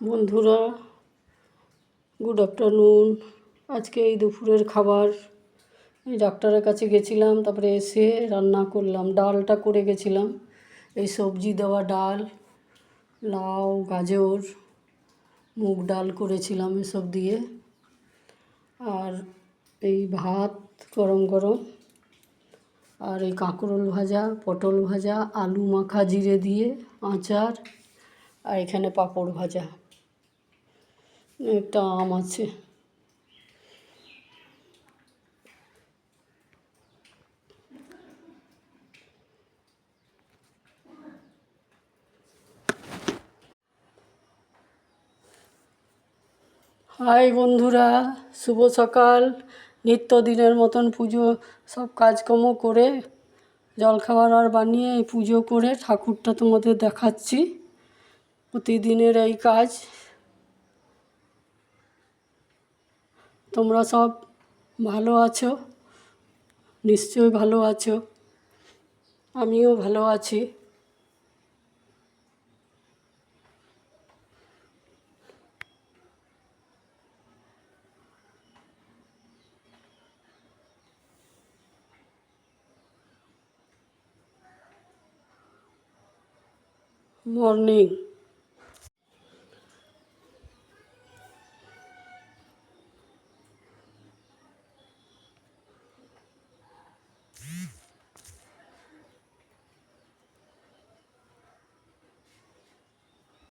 বন্ধুরা, good afternoon. আজকে এই দুপুরের খাবার এই ডাক্তারের কাছে গেছিলাম, তারপরে এসে রান্না করলাম। ডালটা করে গেছিলাম, এই সবজি দেওয়া ডাল, লাউ, গাজর, মুগ ডাল করেছিলাম এসব দিয়ে। আর এই ভাত গরম গরম, আর এই কাঁকরোল ভাজা, পটল ভাজা, আলু মাখা জিরে দিয়ে, আচার, আর এখানে পাঁপড় ভাজা, একটা আম আছে। হাই বন্ধুরা, শুভ সকাল। নিত্যদিনের মতন পুজো সব কাজকর্ম করে, জলখাবার আর বানিয়ে এই পুজো করে ঠাকুরটা তোমাদের দেখাচ্ছি। প্রতিদিনের এই কাজ। তোমরা সব ভালো আছো? নিশ্চয়ই ভালো আছো, আমিও ভালো আছি। মর্নিং।